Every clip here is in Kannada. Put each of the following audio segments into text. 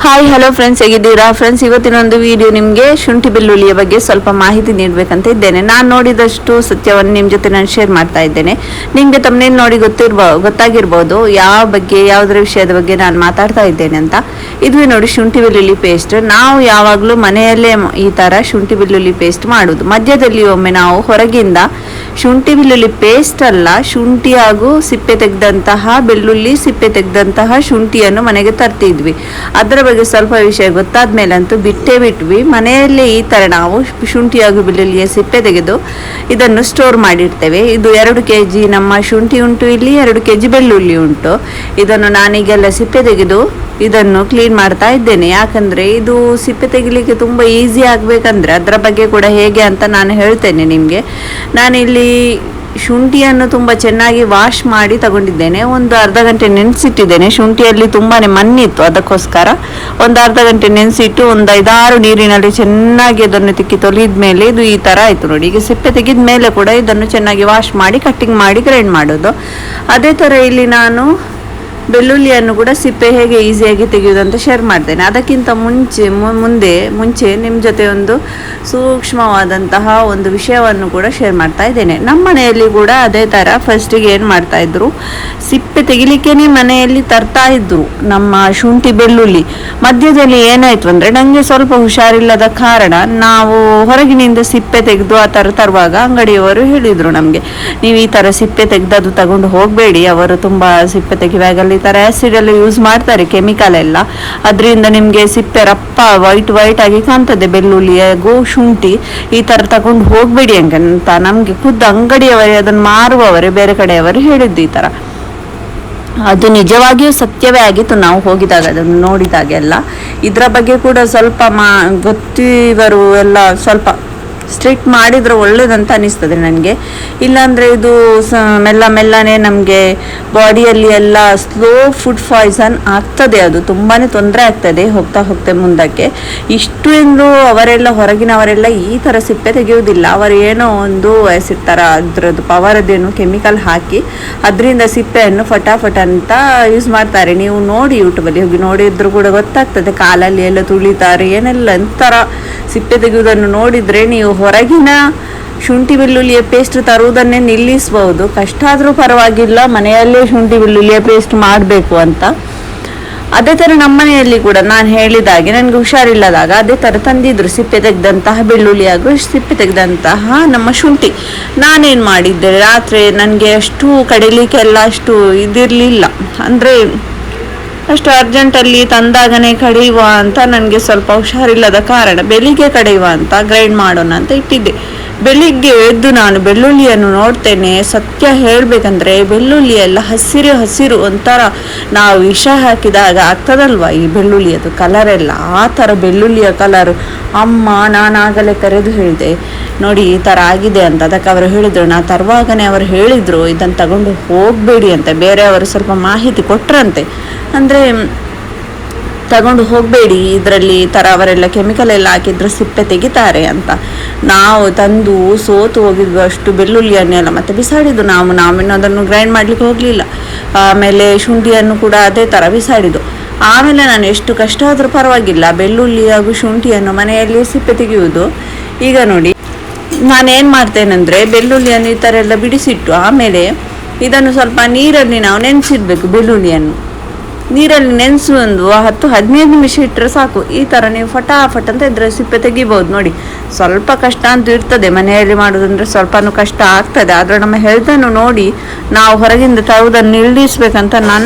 ಹಾಯ್ ಹಲೋ ಫ್ರೆಂಡ್ಸ್, ಹೇಗಿದ್ದೀರಾ ಫ್ರೆಂಡ್ಸ್? ಇವತ್ತಿನ ಒಂದು ವಿಡಿಯೋ ನಿಮಗೆ ಶುಂಠಿ ಬೆಳ್ಳುಳ್ಳಿಯ ಬಗ್ಗೆ ಸ್ವಲ್ಪ ಮಾಹಿತಿ ನೀಡಬೇಕಂತ ಇದ್ದೇನೆ. ನಾನು ನೋಡಿದಷ್ಟು ಸತ್ಯವನ್ನು ನಿಮ್ಮ ಜೊತೆ ನಾನು ಶೇರ್ ಮಾಡ್ತಾ ಇದ್ದೇನೆ. ನಿಮಗೆ ತಮ್ಮನೇನು ನೋಡಿ ಗೊತ್ತಾಗಿರ್ಬೋದು ಯಾವ ಬಗ್ಗೆ, ಯಾವುದರ ವಿಷಯದ ಬಗ್ಗೆ ನಾನು ಮಾತಾಡ್ತಾ ಇದ್ದೇನೆ ಅಂತ. ಇದುವೇ ನೋಡಿ ಶುಂಠಿ ಬೆಳ್ಳುಳ್ಳಿ ಪೇಸ್ಟ್. ನಾವು ಯಾವಾಗಲೂ ಮನೆಯಲ್ಲೇ ಈ ಥರ ಶುಂಠಿ ಬೆಳ್ಳುಳ್ಳಿ ಪೇಸ್ಟ್ ಮಾಡೋದು. ಮಧ್ಯದಲ್ಲಿ ಒಮ್ಮೆ ನಾವು ಹೊರಗಿಂದ ಶುಂಠಿ ಬೆಳ್ಳುಳ್ಳಿ ಪೇಸ್ಟ್ ಅಲ್ಲ, ಶುಂಠಿ ಹಾಗೂ ಸಿಪ್ಪೆ ತೆಗೆದಂತಹ ಬೆಳ್ಳುಳ್ಳಿ, ಸಿಪ್ಪೆ ತೆಗೆದಂತಹ ಶುಂಠಿಯನ್ನು ಮನೆಗೆ ತರ್ತಿದ್ವಿ. ಅದರ ಬಗ್ಗೆ ಸ್ವಲ್ಪ ವಿಷಯ ಗೊತ್ತಾದ ಮೇಲಂತೂ ಬಿಟ್ವಿ. ಮನೆಯಲ್ಲಿ ಈ ಥರ ನಾವು ಶುಂಠಿ ಹಾಗೂ ಬೆಳ್ಳುಳ್ಳಿಯ ಸಿಪ್ಪೆ ತೆಗೆದು ಇದನ್ನು ಸ್ಟೋರ್ ಮಾಡಿರ್ತೇವೆ. ಇದು 2 kg ನಮ್ಮ ಶುಂಠಿ ಉಂಟು, ಇಲ್ಲಿ 2 kg ಬೆಳ್ಳುಳ್ಳಿ ಉಂಟು. ಇದನ್ನು ನಾನೀಗೆಲ್ಲ ಸಿಪ್ಪೆ ತೆಗೆದು ಇದನ್ನು ಕ್ಲೀನ್ ಮಾಡ್ತಾ ಇದ್ದೇನೆ. ಯಾಕಂದರೆ ಇದು ಸಿಪ್ಪೆ ತೆಗಿಲಿಕ್ಕೆ ತುಂಬ ಈಸಿ ಆಗಬೇಕಂದ್ರೆ ಅದರ ಬಗ್ಗೆ ಕೂಡ ಹೇಗೆ ಅಂತ ನಾನು ಹೇಳ್ತೇನೆ ನಿಮಗೆ. ನಾನಿಲ್ಲಿ ಶುಂಠಿಯನ್ನು ತುಂಬ ಚೆನ್ನಾಗಿ ವಾಶ್ ಮಾಡಿ ತಗೊಂಡಿದ್ದೇನೆ. ಒಂದು ಅರ್ಧ ಗಂಟೆ ನೆನೆಸಿಟ್ಟಿದ್ದೇನೆ. ಶುಂಠಿಯಲ್ಲಿ ತುಂಬಾ ಮಣ್ಣಿತ್ತು, ಅದಕ್ಕೋಸ್ಕರ ಒಂದು ಅರ್ಧ ಗಂಟೆ ನೆನೆಸಿಟ್ಟು ಒಂದು 5-6 ನೀರಿನಲ್ಲಿ ಚೆನ್ನಾಗಿ ಅದನ್ನು ತಿಕ್ಕಿ ತೊಳೆದ ಮೇಲೆ ಇದು ಈ ಥರ ಆಯಿತು ನೋಡಿ. ಈಗ ಸಿಪ್ಪೆ ತೆಗೆದ ಮೇಲೆ ಕೂಡ ಇದನ್ನು ಚೆನ್ನಾಗಿ ವಾಶ್ ಮಾಡಿ ಕಟ್ಟಿಂಗ್ ಮಾಡಿ ಗ್ರೈಂಡ್ ಮಾಡೋದು. ಅದೇ ಥರ ಇಲ್ಲಿ ನಾನು ಬೆಳ್ಳುಳ್ಳಿಯನ್ನು ಕೂಡ ಸಿಪ್ಪೆ ಹೇಗೆ ಈಸಿಯಾಗಿ ತೆಗೆಯುವುದಂತ ಶೇರ್ ಮಾಡ್ತೇನೆ. ಅದಕ್ಕಿಂತ ಮುಂಚೆ ನಿಮ್ಮ ಜೊತೆ ಒಂದು ಸೂಕ್ಷ್ಮವಾದಂತಹ ಒಂದು ವಿಷಯವನ್ನು ಕೂಡ ಶೇರ್ ಮಾಡ್ತಾ ಇದ್ದೇನೆ. ನಮ್ಮ ಮನೆಯಲ್ಲಿ ಕೂಡ ಅದೇ ಥರ ಫಸ್ಟಿಗೆ ಏನು ಮಾಡ್ತಾಯಿದ್ರು, ಸಿಪ್ಪೆ ತೆಗಿಲಿಕ್ಕೇನೆ ಮನೆಯಲ್ಲಿ ತರ್ತಾ ಇದ್ರು ನಮ್ಮ ಶುಂಠಿ ಬೆಳ್ಳುಳ್ಳಿ. ಮಧ್ಯದಲ್ಲಿ ಏನಾಯಿತು ಅಂದರೆ, ನನಗೆ ಸ್ವಲ್ಪ ಹುಷಾರಿಲ್ಲದ ಕಾರಣ ನಾವು ಹೊರಗಿನಿಂದ ಸಿಪ್ಪೆ ತೆಗೆದು ಆ ಥರ ತರುವಾಗ ಅಂಗಡಿಯವರು ಹೇಳಿದರು ನಮಗೆ, ನೀವು ಈ ಥರ ಸಿಪ್ಪೆ ತೆಗೆದದು ತಗೊಂಡು ಹೋಗಬೇಡಿ, ಅವರು ತುಂಬ ಸಿಪ್ಪೆ ತೆಗೆಯುವಾಗಲ್ಲಿ ಈ ಥರ ಆ್ಯಸಿಡ್ ಎಲ್ಲ ಯೂಸ್ ಮಾಡ್ತಾರೆ, ಕೆಮಿಕಲ್ ಎಲ್ಲ. ಅದರಿಂದ ನಿಮಗೆ ಸಿಪ್ಪೆ ರಪ್ಪ ವೈಟ್ ಆಗಿ ಕಾಣ್ತದೆ. ಬೆಳ್ಳುಳ್ಳಿಯಾಗೂ ಶುಂಠಿ ಈ ಥರ ತಗೊಂಡು ಹೋಗಬೇಡಿ ಅಂತ ನಮಗೆ ಖುದ್ದು ಅಂಗಡಿಯವರೇ, ಅದನ್ನು ಮಾರುವವರೇ, ಬೇರೆ ಕಡೆಯವರು ಹೇಳಿದ್ದು ಈ ಥರ. ಅದು ನಿಜವಾಗಿಯೂ ಸತ್ಯವೇ ಆಗಿತ್ತು ನಾವು ಹೋಗಿದಾಗ, ಅದನ್ನು ನೋಡಿದಾಗೆಲ್ಲ. ಇದರ ಬಗ್ಗೆ ಕೂಡ ಸ್ವಲ್ಪ ಗೊತ್ತಿವರು ಎಲ್ಲ ಸ್ವಲ್ಪ ಸ್ಟ್ರಿಕ್ಟ್ ಮಾಡಿದರೆ ಒಳ್ಳೇದಂತ ಅನಿಸ್ತದೆ ನನಗೆ. ಇಲ್ಲಾಂದರೆ ಇದು ಮೆಲ್ಲನೆ ನಮಗೆ ಬಾಡಿಯಲ್ಲಿ ಎಲ್ಲ ಸ್ಲೋ ಫುಡ್ ಪಾಯ್ಸನ್ ಆಗ್ತದೆ. ಅದು ತುಂಬಾ ತೊಂದರೆ ಆಗ್ತದೆ ಹೋಗ್ತಾ ಮುಂದಕ್ಕೆ. ಇಷ್ಟು ಎಂದು ಅವರೆಲ್ಲ ಹೊರಗಿನವರೆಲ್ಲ ಈ ಥರ ಸಿಪ್ಪೆ ತೆಗೆಯುವುದಿಲ್ಲ. ಅವರು ಏನೋ ಒಂದು ಆ್ಯಸಿಡ್ ಥರ ಅದರದ್ದು ಪವರದ್ದೇನು ಕೆಮಿಕಲ್ ಹಾಕಿ ಅದರಿಂದ ಸಿಪ್ಪೆಯನ್ನು ಫಟಾಫಟ್ ಅಂತ ಯೂಸ್ ಮಾಡ್ತಾರೆ. ನೀವು ನೋಡಿ, ಯೂಟ್ಯೂಬಲ್ಲಿ ಹೋಗಿ ನೋಡಿದ್ರು ಕೂಡ ಗೊತ್ತಾಗ್ತದೆ. ಕಾಲಲ್ಲಿ ಎಲ್ಲ ತುಳಿತಾರೆ, ಏನೆಲ್ಲ ಎಂಥರ ಸಿಪ್ಪೆ ತೆಗೆಯುವುದನ್ನು ನೋಡಿದರೆ ನೀವು ಹೊರಗಿನ ಶುಂಠಿ ಬೆಳ್ಳುಳ್ಳಿಯ ಪೇಸ್ಟ್ ತರುವುದನ್ನೇ ನಿಲ್ಲಿಸಬಹುದು. ಕಷ್ಟ ಆದರೂ ಪರವಾಗಿಲ್ಲ, ಮನೆಯಲ್ಲೇ ಶುಂಠಿ ಬೆಳ್ಳುಳ್ಳಿಯ ಪೇಸ್ಟ್ ಮಾಡಬೇಕು ಅಂತ. ಅದೇ ಥರ ನಮ್ಮ ಮನೆಯಲ್ಲಿ ಕೂಡ ನಾನು ಹೇಳಿದಾಗೆ ನನಗೆ ಹುಷಾರಿಲ್ಲದಾಗ ಅದೇ ಥರ ತಂದಿದ್ರು ಸಿಪ್ಪೆ ತೆಗೆದಂತಹ ಬೆಳ್ಳುಳ್ಳಿ ಹಾಗೂ ಸಿಪ್ಪೆ ತೆಗೆದಂತಹ ನಮ್ಮ ಶುಂಠಿ. ನಾನೇನು ಮಾಡಿದ್ದೆ, ರಾತ್ರಿ ನನಗೆ ಅಷ್ಟು ಕಡಿಲಿಕ್ಕೆಲ್ಲ ಅಷ್ಟು ಇದಿರಲಿಲ್ಲ, ಅಂದರೆ ಅಷ್ಟು ಅರ್ಜೆಂಟಲ್ಲಿ ತಂದಾಗನೇ ಕಡಿಯುವ ಅಂತ ನನಗೆ ಸ್ವಲ್ಪ ಹುಷಾರಿಲ್ಲದ ಕಾರಣ ಬೆಳಿಗ್ಗೆ ಕಡಿಯುವ ಅಂತ ಗ್ರೈಂಡ್ ಮಾಡೋಣ ಅಂತ ಇಟ್ಟಿದ್ದೆ. ಬೆಳಿಗ್ಗೆ ಎದ್ದು ನಾನು ಬೆಳ್ಳುಳ್ಳಿಯನ್ನು ನೋಡ್ತೇನೆ. ಸತ್ಯ ಹೇಳಬೇಕಂದ್ರೆ ಬೆಳ್ಳುಳ್ಳಿ ಎಲ್ಲ ಹಸಿರು ಒಂಥರ ನಾವು ವಿಷ ಹಾಕಿದಾಗ ಆಗ್ತದಲ್ವ ಈ ಬೆಳ್ಳುಳ್ಳಿಯದು ಕಲರೆಲ್ಲ, ಆ ಥರ ಬೆಳ್ಳುಳ್ಳಿಯ ಕಲರು. ಅಮ್ಮ, ನಾನಾಗಲೇ ಕರೆದು ಹೇಳಿದೆ, ನೋಡಿ ಈ ಥರ ಆಗಿದೆ ಅಂತ. ಅದಕ್ಕೆ ಅವರು ಹೇಳಿದರು, ನಾ ತರುವಾಗನೇ ಅವರು ಹೇಳಿದರು ಇದನ್ನು ತಗೊಂಡು ಹೋಗಬೇಡಿ ಅಂತ. ಬೇರೆಯವರು ಸ್ವಲ್ಪ ಮಾಹಿತಿ ಕೊಟ್ಟರಂತೆ, ಅಂದರೆ ತಗೊಂಡು ಹೋಗಬೇಡಿ, ಇದರಲ್ಲಿ ಥರ ಅವರೆಲ್ಲ ಕೆಮಿಕಲ್ ಎಲ್ಲ ಹಾಕಿದ್ರು ಸಿಪ್ಪೆ ತೆಗಿತಾರೆ ಅಂತ. ನಾವು ತಂದು ಸೋತು ಹೋಗಿದ್ವಿ ಅಷ್ಟು ಬೆಳ್ಳುಳ್ಳಿಯನ್ನೆಲ್ಲ ಮತ್ತೆ ಬಿಸಾಡಿದ್ದು. ನಾವಿನ್ನು ಅದನ್ನು ಗ್ರೈಂಡ್ ಮಾಡಲಿಕ್ಕೆ ಹೋಗಲಿಲ್ಲ. ಆಮೇಲೆ ಶುಂಠಿಯನ್ನು ಕೂಡ ಅದೇ ಥರ ಬಿಸಾಡಿದ್ದು. ಆಮೇಲೆ ನಾನು ಎಷ್ಟು ಕಷ್ಟ ಆದರೂ ಪರವಾಗಿಲ್ಲ ಬೆಳ್ಳುಳ್ಳಿ ಹಾಗೂ ಶುಂಠಿಯನ್ನು ಮನೆಯಲ್ಲಿ ಸಿಪ್ಪೆ ತೆಗೆಯುವುದು. ಈಗ ನೋಡಿ ನಾನೇನು ಮಾಡ್ತೇನೆಂದರೆ, ಬೆಳ್ಳುಳ್ಳಿಯನ್ನು ಈ ಥರ ಎಲ್ಲ ಬಿಡಿಸಿಟ್ಟು ಆಮೇಲೆ ಇದನ್ನು ಸ್ವಲ್ಪ ನೀರಲ್ಲಿ ನಾವು ನೆನೆಸಿಡ್ಬೇಕು. ಬೆಳ್ಳುಳ್ಳಿಯನ್ನು ನೀರಲ್ಲಿ ನೆನೆಸಿ ಒಂದು 10-15 ನಿಮಿಷ ಇಟ್ಟರೆ ಸಾಕು. ಈ ಥರ ನೀವು ಫಟಾಫಟ್ ಅಂತ ಇದ್ರೆ ಸಿಪ್ಪೆ ತೆಗಿಬೋದು. ನೋಡಿ, ಸ್ವಲ್ಪ ಕಷ್ಟ ಅಂತೂ ಇರ್ತದೆ ಮನೆಯಲ್ಲಿ ಮಾಡೋದಂದರೆ, ಸ್ವಲ್ಪನೂ ಕಷ್ಟ ಆಗ್ತದೆ. ಆದರೆ ನಮ್ಮ ಹೆಲ್ತನ್ನು ನೋಡಿ ನಾವು ಹೊರಗಿಂದ ತರುವುದನ್ನು ನಿಲ್ಲಿಸ್ಬೇಕಂತ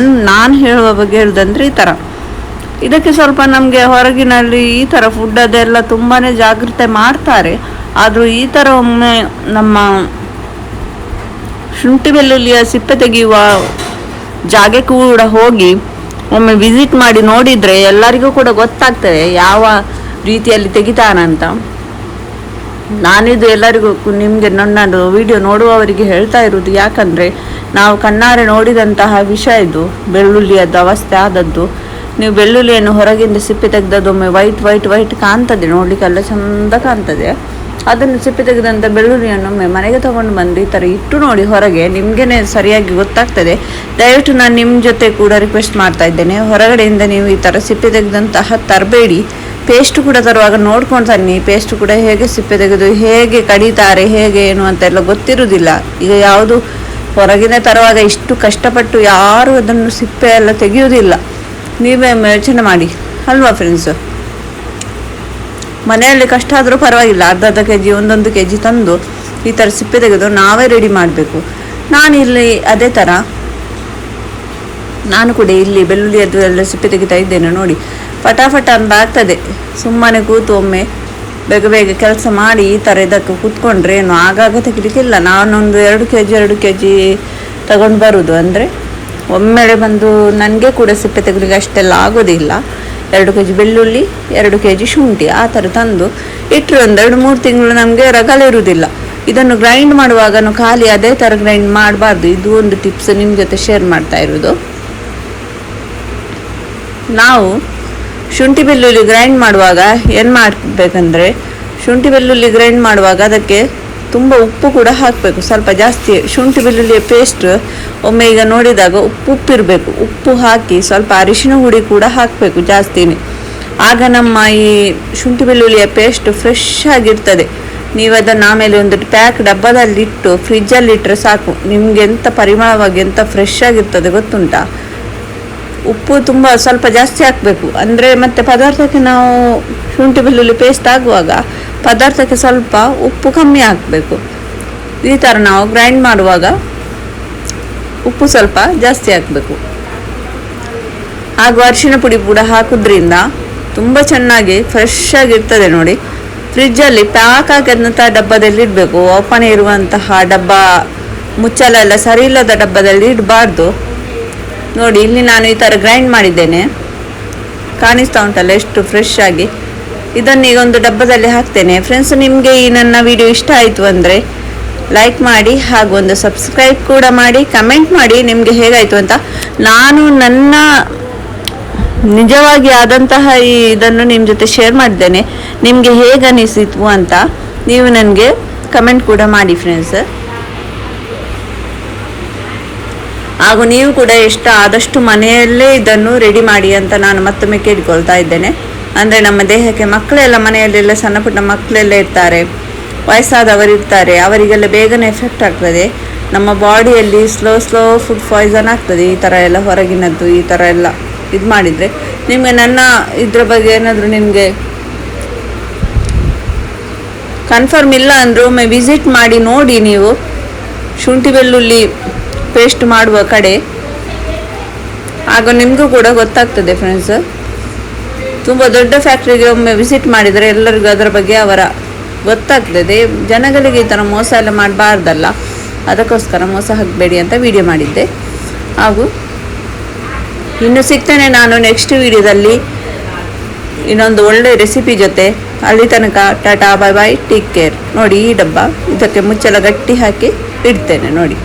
ನಾನು ಹೇಳುವ ಬಗ್ಗೆ ಹೇಳೋದಂದರೆ ಈ ಥರ. ಇದಕ್ಕೆ ಸ್ವಲ್ಪ ನಮಗೆ ಹೊರಗಿನಲ್ಲಿ ಈ ಥರ ಫುಡ್ ಅದೆಲ್ಲ ತುಂಬಾ ಜಾಗ್ರತೆ ಮಾಡ್ತಾರೆ. ಆದರೂ ಈ ಥರ ಒಮ್ಮೆ ನಮ್ಮ ಶುಂಠಿ ಬೆಳ್ಳುಳ್ಳಿಯ ಸಿಪ್ಪೆ ತೆಗೆಯುವ ಜಾಗಕ್ಕೂ ಕೂಡ ಹೋಗಿ ಒಮ್ಮೆ ವಿಸಿಟ್ ಮಾಡಿ ನೋಡಿದರೆ ಎಲ್ಲರಿಗೂ ಕೂಡ ಗೊತ್ತಾಗ್ತದೆ ಯಾವ ರೀತಿಯಲ್ಲಿ ತೆಗಿತಾನಂತ. ನಾನಿದು ಎಲ್ಲರಿಗೂ ನಿಮಗೆ ನನ್ನದು ವಿಡಿಯೋ ನೋಡುವವರಿಗೆ ಹೇಳ್ತಾ ಇರೋದು, ಯಾಕಂದರೆ ನಾವು ಕಣ್ಣಾರೆ ನೋಡಿದಂತಹ ವಿಷಯ ಇದು. ಬೆಳ್ಳುಳ್ಳಿಯದ್ದು ಅವಸ್ಥೆ ಆದದ್ದು. ನೀವು ಬೆಳ್ಳುಳ್ಳಿಯನ್ನು ಹೊರಗಿಂದ ಸಿಪ್ಪೆ ತೆಗೆದದ್ದು ಒಮ್ಮೆ ವೈಟ್ ಕಾಣ್ತದೆ, ನೋಡಲಿಕ್ಕೆಲ್ಲ ಚಂದ ಕಾಣ್ತದೆ. ಅದನ್ನು ಸಿಪ್ಪೆ ತೆಗೆದಂಥ ಬೆಳ್ಳುಳ್ಳಿಯನ್ನು ಮನೆಗೆ ತೊಗೊಂಡು ಬಂದು ಈ ಥರ ಇಟ್ಟು ನೋಡಿ ಹೊರಗೆ, ನಿಮಗೇ ಸರಿಯಾಗಿ ಗೊತ್ತಾಗ್ತದೆ. ದಯವಿಟ್ಟು ನಾನು ನಿಮ್ಮ ಜೊತೆ ಕೂಡ ರಿಕ್ವೆಸ್ಟ್ ಮಾಡ್ತಾ ಇದ್ದೇನೆ, ಹೊರಗಡೆಯಿಂದ ನೀವು ಈ ಥರ ಸಿಪ್ಪೆ ತೆಗೆದಂತಹ ತರಬೇಡಿ. ಪೇಸ್ಟ್ ಕೂಡ ತರುವಾಗ ನೋಡ್ಕೊಂಡು ತನ್ನಿ. ಪೇಸ್ಟ್ ಕೂಡ ಹೇಗೆ ಸಿಪ್ಪೆ ತೆಗೆದು ಹೇಗೆ ಕಡಿತಾರೆ, ಹೇಗೆ ಏನು ಅಂತೆಲ್ಲ ಗೊತ್ತಿರುವುದಿಲ್ಲ. ಈಗ ಯಾವುದು ಹೊರಗಿನ ತರುವಾಗ ಇಷ್ಟು ಕಷ್ಟಪಟ್ಟು ಯಾರು ಅದನ್ನು ಸಿಪ್ಪೆ ಎಲ್ಲ ತೆಗೆಯುವುದಿಲ್ಲ. ನೀವೇ ಯೋಚನೆ ಮಾಡಿ ಅಲ್ವಾ ಫ್ರೆಂಡ್ಸು. ಮನೆಯಲ್ಲಿ ಕಷ್ಟ ಆದರೂ ಪರವಾಗಿಲ್ಲ, ಅರ್ಧ kg 1 kg ತಂದು ಈ ಥರ ಸಿಪ್ಪೆ ತೆಗೆದು ನಾವೇ ರೆಡಿ ಮಾಡಬೇಕು. ನಾನಿಲ್ಲಿ ಅದೇ ಥರ ನಾನು ಕೂಡ ಇಲ್ಲಿ ಬೆಳ್ಳುಳ್ಳಿ ಎಲ್ಲ ಸಿಪ್ಪೆ ತೆಗಿತಾ ಇದ್ದೇನೆ ನೋಡಿ. ಫಟಾಫಟ ಅಂತ ಆಗ್ತದೆ. ಸುಮ್ಮನೆ ಕೂತು ಒಮ್ಮೆ ಬೇಗ ಬೇಗ ಕೆಲಸ ಮಾಡಿ ಈ ಥರ ಇದಕ್ಕೆ ಕೂತ್ಕೊಂಡ್ರೆ ಏನು ಆಗಾಗ ತೆಗಿಲಿಕ್ಕಿಲ್ಲ. ನಾನೊಂದು 2 kg ತಗೊಂಡು ಬರೋದು. ಅಂದರೆ ಒಮ್ಮೆಲೆ ಬಂದು ನನಗೆ ಕೂಡ ಸಿಪ್ಪೆ ತೆಗಲಿಕ್ಕೆ ಅಷ್ಟೆಲ್ಲ ಆಗೋದಿಲ್ಲ. 2 kg ಬೆಳ್ಳುಳ್ಳಿ, 2 kg ಶುಂಠಿ ಆ ಥರ ತಂದು ಇಟ್ಟರೆ ಒಂದು 2-3 ತಿಂಗಳು ನಮಗೆ ರಗಲಿರುವುದಿಲ್ಲ. ಇದನ್ನು ಗ್ರೈಂಡ್ ಮಾಡುವಾಗ ಖಾಲಿ ಅದೇ ಥರ ಗ್ರೈಂಡ್ ಮಾಡಬಾರ್ದು. ಇದು ಒಂದು ಟಿಪ್ಸ್ ನಿಮ್ಮ ಜೊತೆ ಶೇರ್ ಮಾಡ್ತಾ ಇರೋದು. ನಾವು ಶುಂಠಿ ಬೆಳ್ಳುಳ್ಳಿ ಗ್ರೈಂಡ್ ಮಾಡುವಾಗ ಏನು ಮಾಡಬೇಕಂದ್ರೆ, ಶುಂಠಿ ಬೆಳ್ಳುಳ್ಳಿ ಗ್ರೈಂಡ್ ಮಾಡುವಾಗ ಅದಕ್ಕೆ ತುಂಬ ಉಪ್ಪು ಕೂಡ ಹಾಕಬೇಕು, ಸ್ವಲ್ಪ ಜಾಸ್ತಿ. ಶುಂಠಿ ಬೆಳ್ಳುಳ್ಳಿಯ ಪೇಸ್ಟ್ ಒಮ್ಮೆ ಈಗ ನೋಡಿದಾಗ ಉಪ್ಪಿರಬೇಕು. ಉಪ್ಪು ಹಾಕಿ ಸ್ವಲ್ಪ ಅರಿಶಿನ ಹುಡಿ ಕೂಡ ಹಾಕಬೇಕು ಜಾಸ್ತಿನೇ. ಆಗ ನಮ್ಮ ಈ ಶುಂಠಿ ಬೆಳ್ಳುಳ್ಳಿಯ ಪೇಸ್ಟ್ ಫ್ರೆಶ್ ಆಗಿರ್ತದೆ. ನೀವು ಅದನ್ನು ಆಮೇಲೆ ಒಂದು ಪ್ಯಾಕ್ ಡಬ್ಬದಲ್ಲಿಟ್ಟು ಫ್ರಿಜ್ಜಲ್ಲಿಟ್ಟರೆ ಸಾಕು. ನಿಮಗೆ ಎಂಥ ಪರಿಮಳವಾಗಿ ಎಂಥ ಫ್ರೆಶ್ ಆಗಿರ್ತದೆ ಗೊತ್ತುಂಟಾ. ಉಪ್ಪು ತುಂಬ ಸ್ವಲ್ಪ ಜಾಸ್ತಿ ಹಾಕಬೇಕು. ಅಂದರೆ ಮತ್ತು ಪದಾರ್ಥಕ್ಕೆ ನಾವು ಶುಂಠಿ ಬೆಳ್ಳುಳ್ಳಿ ಪೇಸ್ಟ್ ಆಗುವಾಗ ಪದಾರ್ಥಕ್ಕೆ ಸ್ವಲ್ಪ ಉಪ್ಪು ಕಮ್ಮಿ ಹಾಕಬೇಕು. ಈ ಥರ ನಾವು ಗ್ರೈಂಡ್ ಮಾಡುವಾಗ ಉಪ್ಪು ಸ್ವಲ್ಪ ಜಾಸ್ತಿ ಹಾಕಬೇಕು. ಹಾಗೂ ಅರಿಶಿನ ಪುಡಿ ಕೂಡ ಹಾಕೋದ್ರಿಂದ ತುಂಬ ಚೆನ್ನಾಗಿ ಫ್ರೆಶ್ ಆಗಿರ್ತದೆ ನೋಡಿ. ಫ್ರಿಜ್ಜಲ್ಲಿ ಪ್ಯಾಕ್ ಆಗಿದ್ದಂಥ ಡಬ್ಬದಲ್ಲಿ ಇಡಬೇಕು. ಓಪನ್ ಇರುವಂತಹ ಡಬ್ಬ, ಮುಚ್ಚಳ ಎಲ್ಲ ಸರಿ ಇಲ್ಲದ ಡಬ್ಬದಲ್ಲಿ ಇಡಬಾರ್ದು. ನೋಡಿ ಇಲ್ಲಿ ನಾನು ಈ ಥರ ಗ್ರೈಂಡ್ ಮಾಡಿದ್ದೇನೆ, ಕಾಣಿಸ್ತಾ ಉಂಟಲ್ಲ ಎಷ್ಟು ಫ್ರೆಶ್ ಆಗಿ. ಇದನ್ನು ಈಗ ಒಂದು ಡಬ್ಬದಲ್ಲಿ ಹಾಕ್ತೇನೆ. ಫ್ರೆಂಡ್ಸ್, ನಿಮಗೆ ಈ ನನ್ನ ವಿಡಿಯೋ ಇಷ್ಟ ಆಯಿತು ಅಂದರೆ ಲೈಕ್ ಮಾಡಿ, ಹಾಗೂ ಒಂದು ಸಬ್ಸ್ಕ್ರೈಬ್ ಕೂಡ ಮಾಡಿ, ಕಮೆಂಟ್ ಮಾಡಿ ನಿಮಗೆ ಹೇಗಾಯಿತು ಅಂತ. ನಾನು ನನ್ನ ನಿಜವಾಗಿ ಆದಂತಹ ಇದನ್ನು ನಿಮ್ಮ ಜೊತೆ ಶೇರ್ ಮಾಡಿದ್ದೇನೆ. ನಿಮಗೆ ಹೇಗೆ ಅನಿಸಿತು ಅಂತ ನೀವು ನನಗೆ ಕಮೆಂಟ್ ಕೂಡ ಮಾಡಿ ಫ್ರೆಂಡ್ಸ್. ಹಾಗೂ ನೀವು ಕೂಡ ಆದಷ್ಟು ಮನೆಯಲ್ಲೇ ಇದನ್ನು ರೆಡಿ ಮಾಡಿ ಅಂತ ನಾನು ಮತ್ತೊಮ್ಮೆ ಕೇಳಿಕೊಳ್ತಾ ಇದ್ದೇನೆ. ಅಂದರೆ ನಮ್ಮ ದೇಹಕ್ಕೆ ಮಕ್ಕಳೆಲ್ಲ ಮನೆಯಲ್ಲೆಲ್ಲ ಸಣ್ಣ ಪುಟ್ಟ ಮಕ್ಕಳೆಲ್ಲ ಇರ್ತಾರೆ, ವಯಸ್ಸಾದವರು ಇರ್ತಾರೆ, ಅವರಿಗೆಲ್ಲ ಬೇಗನೆ ಎಫೆಕ್ಟ್ ಆಗ್ತದೆ. ನಮ್ಮ ಬಾಡಿಯಲ್ಲಿ ಸ್ಲೋ ಫುಡ್ ಪಾಯ್ಸನ್ ಆಗ್ತದೆ ಈ ಥರ ಎಲ್ಲ ಹೊರಗಿನದ್ದು ಈ ಥರ ಎಲ್ಲ ಇದು ಮಾಡಿದರೆ. ನಿಮಗೆ ನನ್ನ ಇದ್ರ ಬಗ್ಗೆ ಏನಾದರೂ ನಿಮಗೆ ಕನ್ಫರ್ಮ್ ಇಲ್ಲ ಅಂದರೂ ಒಮ್ಮೆ ವಿಸಿಟ್ ಮಾಡಿ ನೋಡಿ ನೀವು ಶುಂಠಿ ಬೆಳ್ಳುಳ್ಳಿ ಪೇಸ್ಟ್ ಮಾಡುವ ಕಡೆ. ಆಗ ನಿಮಗೂ ಕೂಡ ಗೊತ್ತಾಗ್ತದೆ ಫ್ರೆಂಡ್ಸ್. ತುಂಬ ದೊಡ್ಡ ಫ್ಯಾಕ್ಟ್ರಿಗೆ ಒಮ್ಮೆ ವಿಸಿಟ್ ಮಾಡಿದರೆ ಎಲ್ಲರಿಗೂ ಅದರ ಬಗ್ಗೆ ಗೊತ್ತಾಗ್ತದೆ. ಜನಗಳಿಗೆ ಈ ಥರ ಮೋಸ ಎಲ್ಲ ಮಾಡಬಾರ್ದಲ್ಲ, ಅದಕ್ಕೋಸ್ಕರ ಮೋಸ ಹಾಕಬೇಡಿ ಅಂತ ವಿಡಿಯೋ ಮಾಡಿದ್ದೆ. ಹಾಗೂ ಇನ್ನು ಸಿಗ್ತೇನೆ ನಾನು ನೆಕ್ಸ್ಟ್ ವಿಡಿಯೋದಲ್ಲಿ ಇನ್ನೊಂದು ಒಳ್ಳೆ ರೆಸಿಪಿ ಜೊತೆ. ಅಲ್ಲಿ ತನಕ ಟಾಟಾ, ಬಾಯ್ ಬಾಯ್, ಟೇಕ್ ಕೇರ್. ನೋಡಿ ಈ ಡಬ್ಬ, ಇದಕ್ಕೆ ಮುಚ್ಚಳ ಗಟ್ಟಿ ಹಾಕಿ ಇಡ್ತೇನೆ ನೋಡಿ.